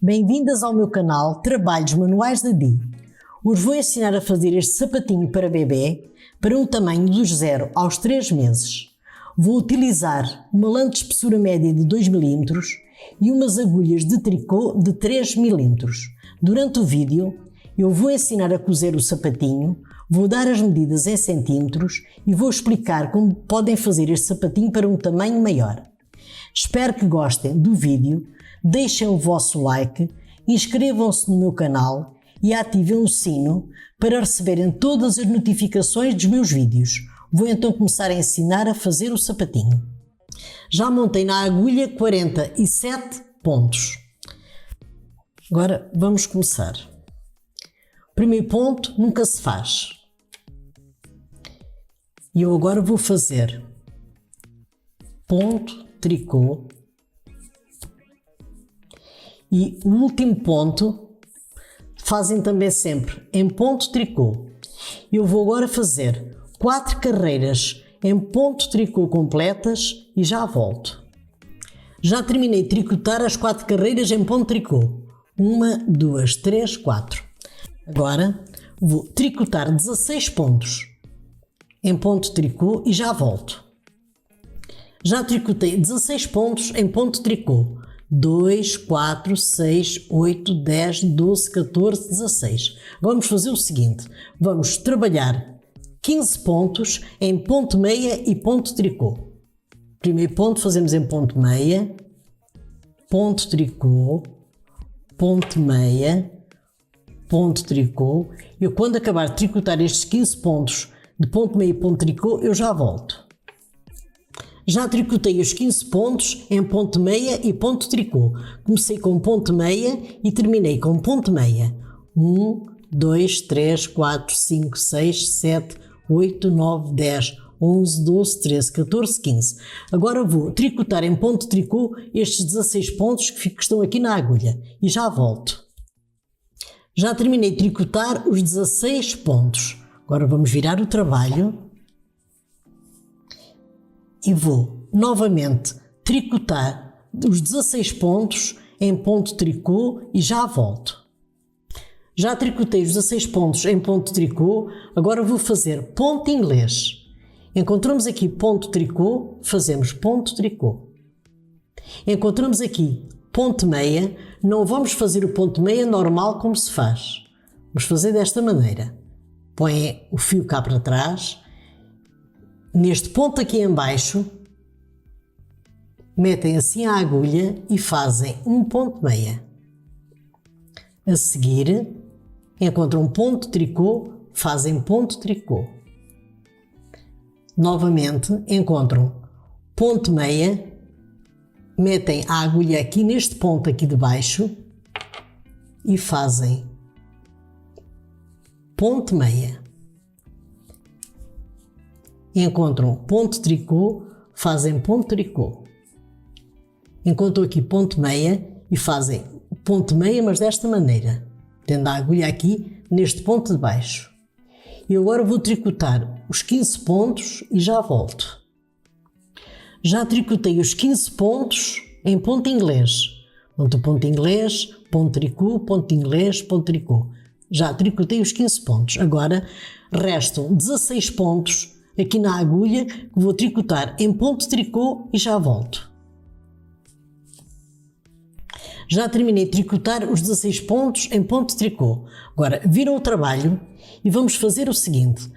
Bem-vindas ao meu canal Trabalhos Manuais da Di. Hoje vou ensinar a fazer este sapatinho para bebê para um tamanho dos 0 aos 3 meses. Vou utilizar uma lã de espessura média de 2 mm e umas agulhas de tricô de 3 mm. Durante o vídeo eu vou ensinar a cozer o sapatinho, vou dar as medidas em centímetros e vou explicar como podem fazer este sapatinho para um tamanho maior. Espero que gostem do vídeo, deixem o vosso like, inscrevam-se no meu canal e ativem o sino para receberem todas as notificações dos meus vídeos. Vou então começar a ensinar a fazer o sapatinho. Já montei na agulha 47 pontos. Agora vamos começar. O primeiro ponto nunca se faz. E eu agora vou fazer ponto, tricô, e o último ponto fazem também sempre em ponto tricô. Eu vou agora fazer 4 carreiras em ponto tricô completas e já volto. Já terminei de tricotar as 4 carreiras em ponto tricô. 1, 2, 3, 4. Agora vou tricotar 16 pontos em ponto tricô e já volto. Já tricotei 16 pontos em ponto tricô. 2, 4, 6, 8, 10, 12, 14, 16. Vamos fazer o seguinte. Vamos trabalhar 15 pontos em ponto meia e ponto tricô. Primeiro ponto fazemos em ponto meia, ponto tricô, ponto meia, ponto tricô. Eu quando acabar de tricotar estes 15 pontos de ponto meia e ponto tricô, eu já volto. Já tricotei os 15 pontos em ponto meia e ponto tricô. Comecei com ponto meia e terminei com ponto meia. 1, 2, 3, 4, 5, 6, 7, 8, 9, 10, 11, 12, 13, 14, 15. Agora vou tricotar em ponto tricô estes 16 pontos que estão aqui na agulha e já volto. Já terminei de tricotar os 16 pontos. Agora vamos virar o trabalho. E vou novamente tricotar os 16 pontos em ponto tricô e já volto. Já tricotei os 16 pontos em ponto tricô, agora vou fazer ponto inglês. Encontramos aqui ponto tricô, fazemos ponto tricô. Encontramos aqui ponto meia, não vamos fazer o ponto meia normal como se faz. Vamos fazer desta maneira. Põe o fio cá para trás. Neste ponto aqui em baixo, metem assim a agulha e fazem um ponto meia. A seguir, encontram um ponto tricô, fazem ponto tricô. Novamente, encontram ponto meia, metem a agulha aqui neste ponto aqui de baixo e fazem ponto meia. Encontram ponto tricô, fazem ponto tricô. Encontram aqui ponto meia e fazem ponto meia, mas desta maneira, tendo a agulha aqui neste ponto de baixo. E agora vou tricotar os 15 pontos e já volto. Já tricotei os 15 pontos em ponto inglês. Ponto inglês, ponto tricô, ponto inglês, ponto tricô. Já tricotei os 15 pontos. Agora restam 16 pontos aqui na agulha que vou tricotar em ponto tricô e já volto. Já terminei de tricotar os 16 pontos em ponto tricô. Agora viram o trabalho e vamos fazer o seguinte.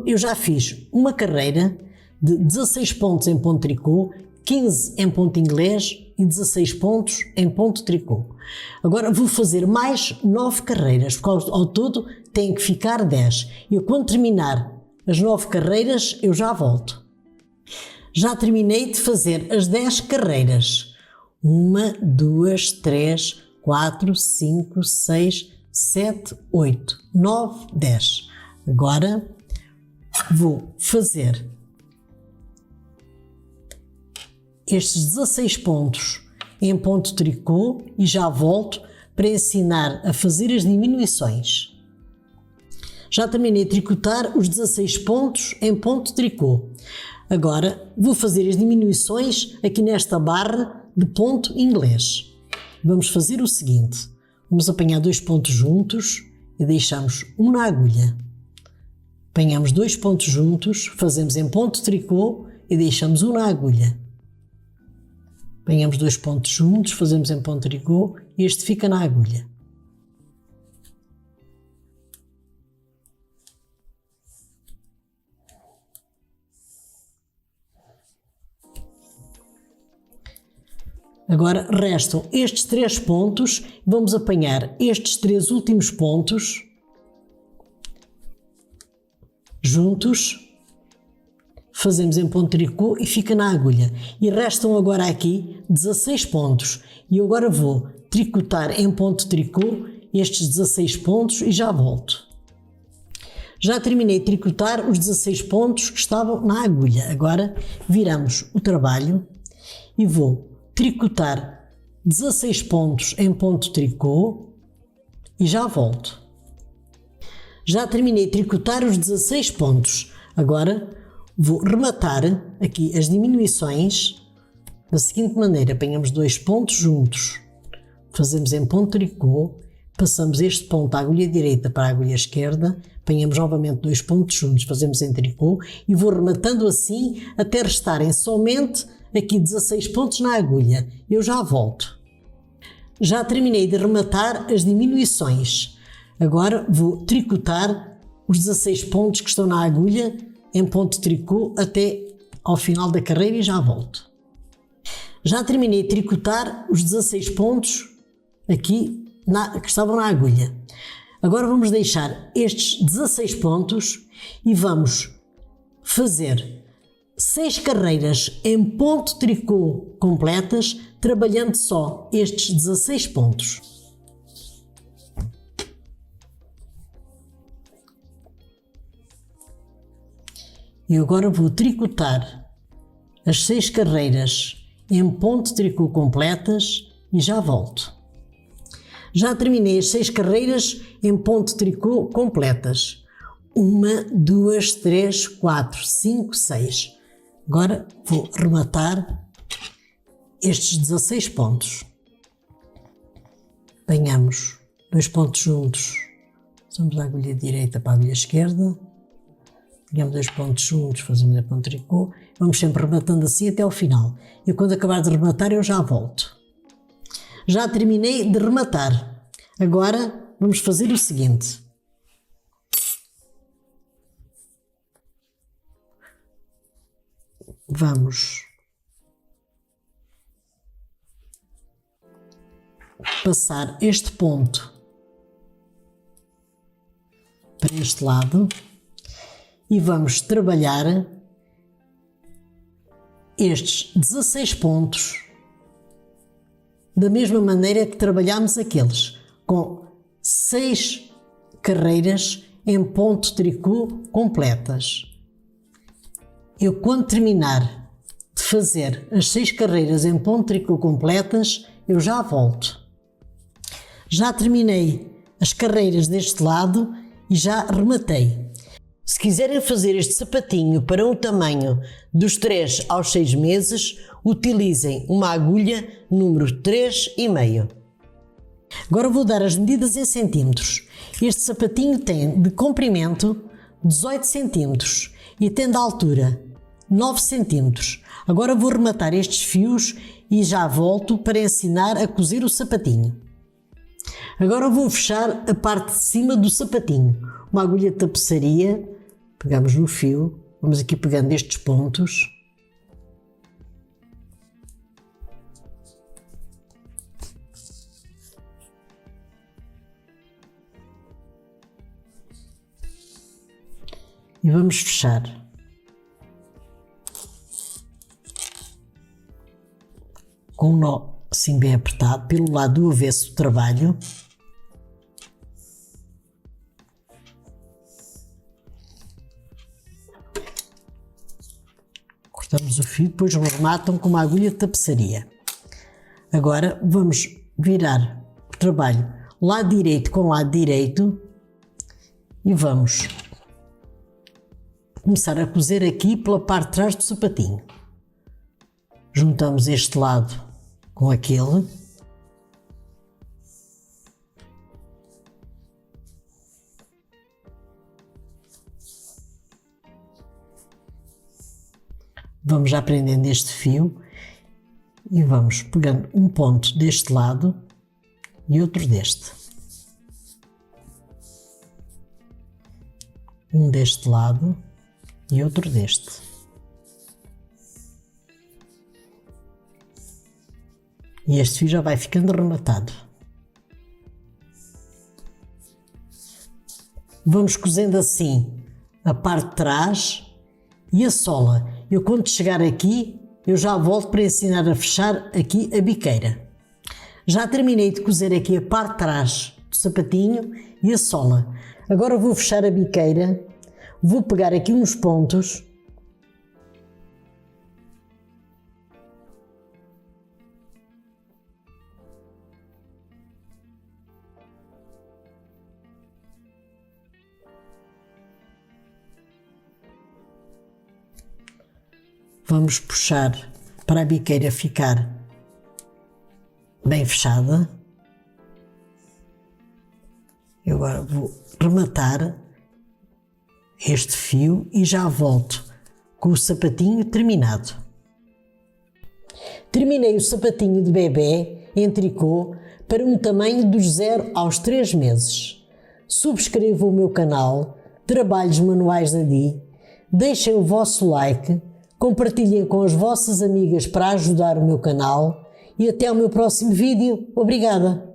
Eu já fiz uma carreira de 16 pontos em ponto tricô, 15 em ponto inglês e 16 pontos em ponto tricô. Agora vou fazer mais 9 carreiras, porque ao todo tem que ficar 10. E quando terminar as 9 carreiras, eu já volto. Já terminei de fazer as 10 carreiras. 1, 2, 3, 4, 5, 6, 7, 8, 9, 10. Agora vou fazer estes 16 pontos em ponto tricô e já volto para ensinar a fazer as diminuições. Já terminei de tricotar os 16 pontos em ponto tricô. Agora vou fazer as diminuições aqui nesta barra de ponto inglês. Vamos fazer o seguinte. vamos apanhar 2 pontos juntos e deixamos um na agulha. Apanhamos 2 pontos juntos, fazemos em ponto tricô e deixamos um na agulha. Apanhamos 2 pontos juntos, fazemos em ponto tricô e este fica na agulha. Agora restam estes 3 pontos, vamos apanhar estes 3 últimos pontos juntos, fazemos em ponto tricô e fica na agulha. E restam agora aqui 16 pontos. E eu agora vou tricotar em ponto tricô estes 16 pontos e já volto. Já terminei de tricotar os 16 pontos que estavam na agulha. Agora viramos o trabalho e vou tricotar 16 pontos em ponto tricô e já volto. Já terminei de tricotar os 16 pontos. Agora vou rematar aqui as diminuições da seguinte maneira: apanhamos 2 pontos juntos, fazemos em ponto tricô, passamos este ponto à agulha direita para a agulha esquerda, apanhamos novamente 2 pontos juntos, fazemos em tricô e vou rematando assim até restarem somente aqui 16 pontos na agulha. Eu já volto. Já terminei de rematar as diminuições. Agora vou tricotar os 16 pontos que estão na agulha em ponto tricô até ao final da carreira e já volto. Já terminei de tricotar os 16 pontos aqui que estavam na agulha. Agora vamos deixar estes 16 pontos e vamos fazer 6 carreiras em ponto tricô completas, trabalhando só estes 16 pontos. E agora vou tricotar as 6 carreiras em ponto tricô completas e já volto. Já terminei as 6 carreiras em ponto tricô completas. 1, 2, 3, 4, 5, 6. Agora vou rematar estes 16 pontos. Apanhamos 2 pontos juntos, passamos a agulha direita para a agulha esquerda, pegamos 2 pontos juntos, fazemos a ponto tricô, vamos sempre rematando assim até ao final. E quando acabar de rematar eu já volto. Já terminei de rematar. Agora vamos fazer o seguinte. Vamos passar este ponto para este lado e vamos trabalhar estes 16 pontos da mesma maneira que trabalhámos aqueles, com 6 carreiras em ponto tricô completas. Eu, quando terminar de fazer as 6 carreiras em ponto tricô completas, eu já volto. Já terminei as carreiras deste lado e já rematei. Se quiserem fazer este sapatinho para um tamanho dos 3 aos 6 meses, utilizem uma agulha número 3,5. Agora vou dar as medidas em centímetros. Este sapatinho tem de comprimento 18 centímetros e tem de altura 9 centímetros. Agora vou rematar estes fios e já volto para ensinar a cozer o sapatinho. Agora vou fechar a parte de cima do sapatinho. Uma agulha de tapeçaria, pegamos no fio, vamos aqui pegando estes pontos. E vamos fechar. Com um nó assim bem apertado, pelo lado do avesso do trabalho. Cortamos o fio, depois rematam com uma agulha de tapeçaria. Agora vamos virar o trabalho lado direito com lado direito e vamos começar a cozer aqui pela parte de trás do sapatinho. Juntamos este lado com aquele Vamos já prendendo este fio e vamos pegando um ponto deste lado e outro deste. Um deste lado e outro deste. E este fio já vai ficando rematado. Vamos cozendo assim a parte de trás e a sola. Eu quando chegar aqui, eu já volto para ensinar a fechar aqui a biqueira. Já terminei de cozer aqui a parte de trás do sapatinho e a sola. Agora vou fechar a biqueira, vou pegar aqui uns pontos vamos puxar para a biqueira ficar bem fechada. Eu agora vou rematar este fio e já volto com o sapatinho terminado. Terminei o sapatinho de bebê em tricô para um tamanho dos 0 aos 3 meses. Subscrevam o meu canal Trabalhos Manuais da Di, deixem o vosso like, compartilhem com as vossas amigas para ajudar o meu canal e até ao meu próximo vídeo. Obrigada!